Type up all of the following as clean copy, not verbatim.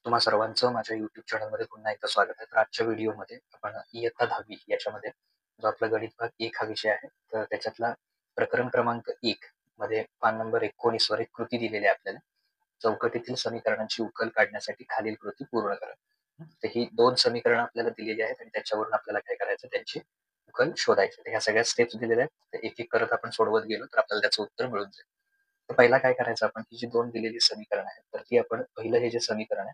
तुम्हा सर्वांचं माझ्या YouTube चॅनलमध्ये पुन्हा एकदा स्वागत आहे. तर आजच्या व्हिडिओमध्ये आपण इयत्ता 10वी याच्यामध्ये जो आपला गणित भाग 1 हा विषय आहे, तर त्याच्यातला प्रकरण क्रमांक 1 मध्ये पान नंबर 19 वर एक कृती दिलेली आहे आपल्याला. चौकटीतील समीकरणांची उकल काढण्यासाठी खालील कृती पूर्ण करा. तर ही 2 समीकरणं आपल्याला दिलेली आहेत आणि त्याच्यावरून आपल्याला काय करायचं, त्यांची उकल शोधायची. तर ह्या सगळ्या स्टेप्स दिलेल्या आहेत. तर एक-एक करत आपण सोडवत गेलो तर आपल्याला त्याचं उत्तर मिळून जाईल. तर पहिला काय करायचं, आपण ही जी 2 दिलेली समीकरण आहेत, तर ती आपण पहिलं हे जे समीकरण आहे,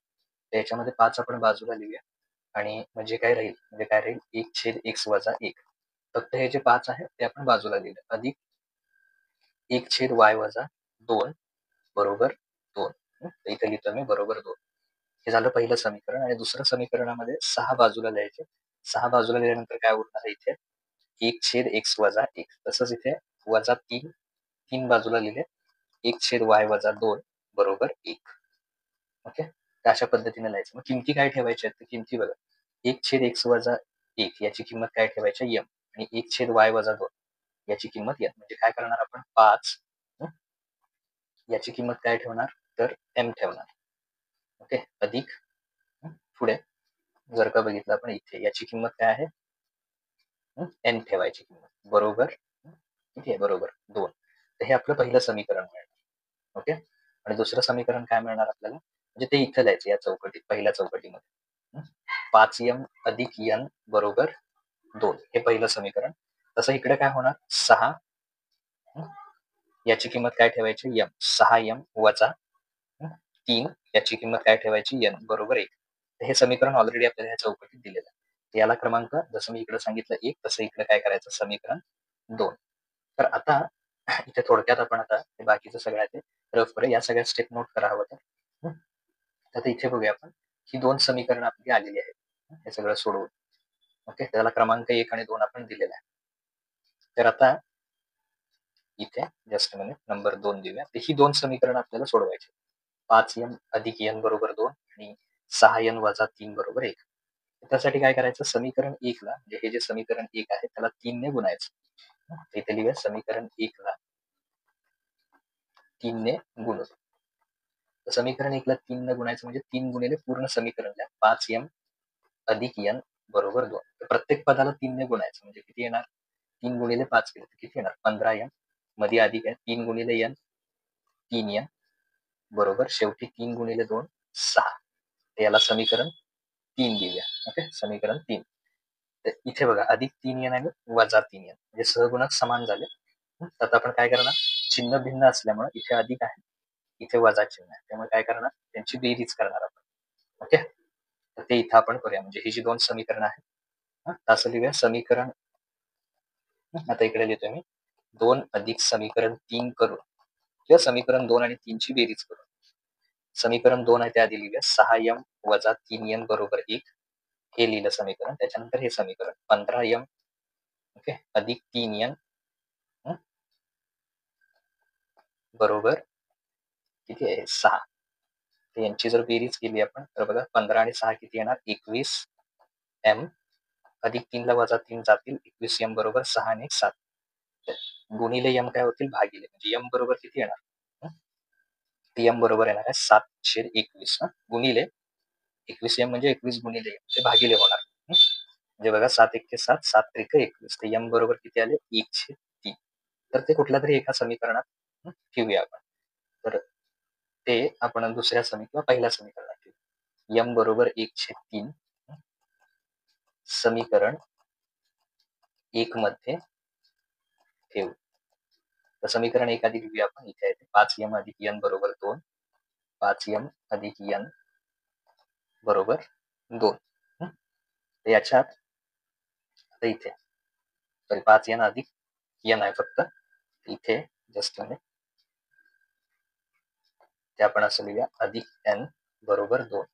त्याच्यामध्ये 5 आपण बाजूला लिहूया आणि म्हणजे काय राहील, म्हणजे काय राहील 1/x - 1. फक्त हे जे 5 आहे ते आपण बाजूला लिहिलं. अधिक 1/y - 2 बरोबर 2. तर इथे लिहितो मी बरोबर 2. हे झालं पहिलं समीकरण आणि दुसऱ्या समीकरणामध्ये 6 बाजूला लिहायचे. 6 बाजूला लिहिल्यानंतर काय उरणार आहे इथे 1/x - 1. तसंच इथे -3 3 बाजूला लिहिले. 1/y - 2 बरोबर 1. ओके. तर अशा पद्धतीने लिहायचं. मग किमती काय ठेवायच्या आहेत? तर किमती बघा 1/x - 1 याची किंमत काय ठेवायची m आणि 1/y - 2 याची किंमत n. म्हणजे काय करणार आपण 5 याची किंमत काय ठेवणार, तर m ठेवणार. ओके. अधिक पुढे जर का बघितलं आपण इथे याची किंमत काय आहे, n ठेवायची किंमत बरोबर किती आहे, बरोबर 2. तर हे आपलं पहिलं समीकरण मिळणार. ओके. आणि दुसरं समीकरण काय मिळणार आपल्याला, म्हणजे ते इथे लिहायचं या चौकटीत, पहिल्या चौकटीमध्ये 5m अधिक n बरोबर 2. हे पहिलं समीकरण. तसं इकडे काय होणार 6 याची किंमत काय ठेवायची m. 6m वजा 3 याची किंमत काय ठेवायची n बरोबर 1. तर हे समीकरण ऑलरेडी आपल्याला ह्या चौकटीत दिलेलं आहे. याला क्रमांक जसं मी इकडे सांगितलं 1, तसं इकडे काय करायचं समीकरण 2. तर आता इथे थोडक्यात आपण आता हे बाकीचं सगळं आहे ते रफ करूया. या सगळ्या स्टेप नोट करा हवं तर. आता इथे बघूया आपण, ही 2 समीकरणं आपली आलेली आहेत. हे सगळं सोडवून. ओके. त्याला क्रमांक 1 आणि 2 आपण दिलेला आहे. तर आता इथे जस्ट मिनिट नंबर 2 देऊया. तर ही 2 समीकरणं आपल्याला सोडवायची. 5m अधिक n बरोबर 2 आणि 6n वजा 3 बरोबर 1. त्यासाठी काय करायचं, समीकरण 1 ला, म्हणजे हे जे समीकरण 1 आहे त्याला 3 ने गुणायचं. इथे लिहूया समीकरण 1 ला 3 ने गुणू. तर समीकरण 1 ला 3 ने गुणायचं म्हणजे 3 गुणिले पूर्ण समीकरण लिहा. 5m अधिक n बरोबर 2. तर प्रत्येक पदाला 3 ने गुणायचं म्हणजे किती येणार, 3 गुणिले 5 केलं तर किती येणार 15m. मध्ये अधिक आहे 3 गुणिले n 3n बरोबर शेवटी 3 गुणिले 2 6. याला समीकरण 3 देऊया. ओके. समीकरण 3. तर इथे बघा अधिक 3n आणि वजा 3n म्हणजे सहगुणक समान झाले. आता आपण काय करणार, चिन्ह भिन्न असल्यामुळे इथे अधिक आहे, इथे वजा चिन्ह आहे. त्यामुळे काय करणार, त्यांची बेरीज करणार आपण. ओके. तर ते इथं आपण करूया. म्हणजे ही जी 2 समीकरण आहेत, असं लिहूया समीकरण. आता इकडे लिहितोय मी 2 अधिक समीकरण 3 करून किंवा समीकरण 2 आणि 3 ची बेरीज करून. समीकरण 2 आहे ते आधी लिहूया. 6m वजा 3n बरोबर 1. हे लिहिलं समीकरण. त्याच्यानंतर हे समीकरण 15m ओके अधिक 3n बरोबर किती आहे 6. तर यांची जर बेरीज केली आपण तर बघा 15 आणि 6 किती येणार 21m अधिक 3 ला वजा 3 जातील 21m बरोबर 6 आणि 7. गुणिले m काय होतील भागिले, म्हणजे m बरोबर किती येणार, m बरोबर येणार आहे 7/21 गुणिले 21m म्हणजे 21 गुणिले m ते भागिले होणार. म्हणजे बघा 7 1 7 7 3 21. तर m बरोबर किती आले 1/3. तर ते कुठल्या तरी एका समीकरणात ठेवूया आपण. तर ते आपण दुसऱ्या किंवा पहिल्या समीकरणात ठेवू. m बरोबर 1/3 समीकरण 1 मध्ये ठेवू. तर समीकरण 1 आधी लिहूया आपण. इथे आहे 5m अधिक n बरोबर 2. 5m अधिक n बरोबर 2. तर याच्यात आता इथे सॉरी 5n अधिक n आहे फक्त इथे जस्ट म्हणजे ते आपण असं लिहूया अधिक n बरोबर 2.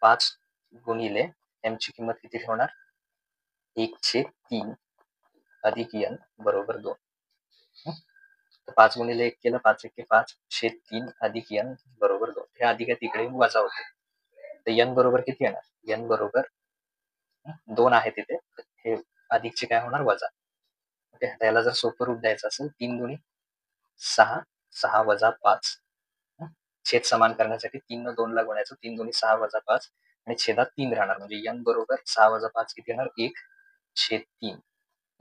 5 गुणिले m ची किंमत किती ठेवणार 1/3 अधिक n बरोबर 2. तर 5 गुणिले 1 केलं 5 1 5/3 अधिक n बरोबर 2. हे अधिक आहे तिकडे वजा होते. तर n बरोबर किती येणार, n बरोबर 2 आहे तिथे. हे अधिकचे काय होणार वजा. ओके. त्याला जर सोपं रूप द्यायचं असेल 3 गुणी 6 6 वजा 5 छेद समान करण्यासाठी 3 न 2 ला गुणायचं. 3 दोन्ही 6 वजा 5 आणि छेदात 3 राहणार. म्हणजे n बरोबर 6 वजा 5 किती येणार? 1/3.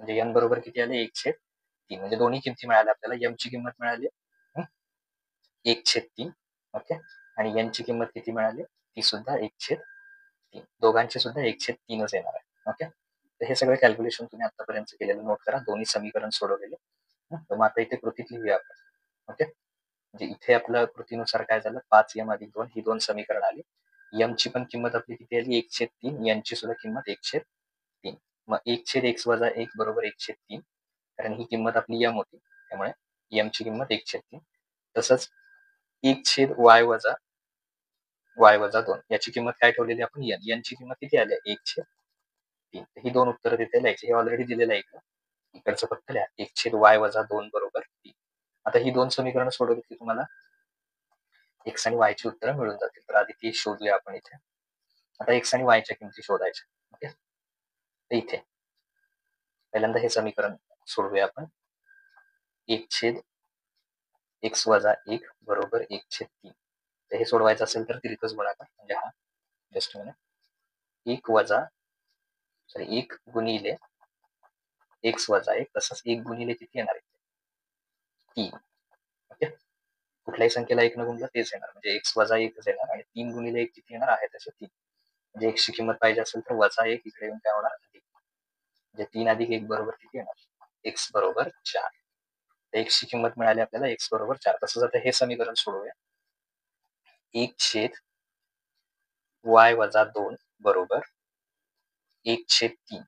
म्हणजे n बरोबर किती आले? 1/3. म्हणजे दोन्ही किमती मिळाल्या आपल्याला. m ची किंमत मिळाली 1/3. ओके. आणि n ची किंमत किती मिळाली? ती सुद्धा 1/3. दोघांची सुद्धा 1/3च येणार आहे. ओके. तर हे सगळे कॅल्क्युलेशन तुम्ही आतापर्यंत केलेलं नोट करा. दोन्ही समीकरण सोडवलेले. तर मग आता इथे कृतीत लिहूया आपण. ओके. म्हणजे इथे आपल्या कृतीनुसार काय झालं? 5m अधिक 2 ही 2 समीकरण आली. m ची पण किंमत आपली किती आली? 1/3. n ची सुद्धा किंमत 1/3. मग 1/x वजा 1 बरोबर 1/3. कारण ही किंमत आपली m होती. त्यामुळे m ची किंमत 1/3. तसंच 1/y वजा y वजा 2 याची किंमत काय ठेवलेली आपण? n ची किंमत किती आली? 1/3. ही दोन उत्तरं तिथे लिहायची. हे ऑलरेडी दिलेलं आहे इकडं. इकडचं फक्त लिहा. 1/y वजा 2 बरोबर 3. आता ही 2 समीकरणं सोडवली की तुम्हाला x आणि y ची उत्तरं मिळून जातील. तर आधी ती शोधूया आपण इथे. आता x आणि y च्या किमती शोधायच्या. ओके. तर इथे पहिल्यांदा हे समीकरण सोडवूया आपण. 1/x वजा 1 बरोबर 1/3. तर हे सोडवायचं असेल तर तिरकस गुणाकार म्हणजे हा जस्ट मिनिट 1 वजा 1 गुणिले x वजा 1 तसंच 1 गुणिले किती येणार आहे? 3. ओके. कुठल्याही संख्येला 1 न गुणलं तेच येणार. म्हणजे x वजा 1च येणार आणि 3 गुणिले 1 किती येणार आहे तसे 3. म्हणजे x ची किंमत पाहिजे असेल तर वजा 1 इकडे येऊन काय होणार? अधिक. म्हणजे 3 अधिक 1 बरोबर किती येणार? x बरोबर 4. x ची किंमत मिळाली आपल्याला x बरोबर 4. तसंच आता हे समीकरण सोडवूया. 1/y वजा 2 बरोबर 1/3.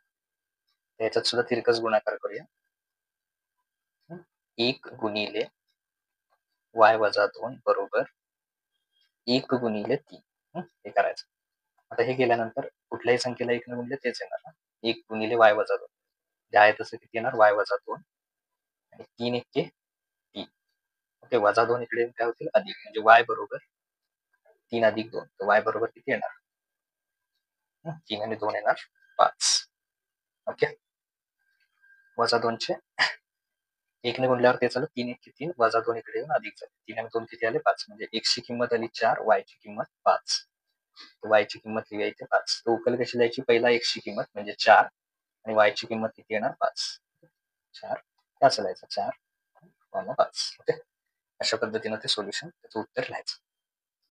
याच्यात सुद्धा तिरकस गुणाकार करूया. 1 गुणिले y वजा 2 बरोबर 1 गुणिले 3. हे करायचं. आता हे केल्यानंतर कुठल्याही संख्येला 1 न गुणले तेच येणार ना. 1 गुणिले y वजा 2. जे आहे तसं किती येणार? y वजा 2 आणि 3 1 3. ओके. वजा 2 इकडे काय होतील? अधिक. म्हणजे y बरोबर 3 अधिक 2. तर y बरोबर किती येणार? 3 आणि 2 येणार 5. ओके. वजा 2 चे 1 ने गुणल्यावर ते झालं 3 1 3 वजा 2 इकडे येऊन अधिक झाले. 3 आणि 2 किती आले? 5. म्हणजे x ची किंमत आली 4, y ची किंमत 5. y ची किंमत लिहूया इथे 5. तर उकल कशी लिहायची? पहिला x ची किंमत म्हणजे 4 आणि y ची किंमत किती येणार? 5. 4 असं लिहायचं. 4, 5. ओके. अशा पद्धतीनं ते सोल्युशन त्याचं उत्तर लिहायचं.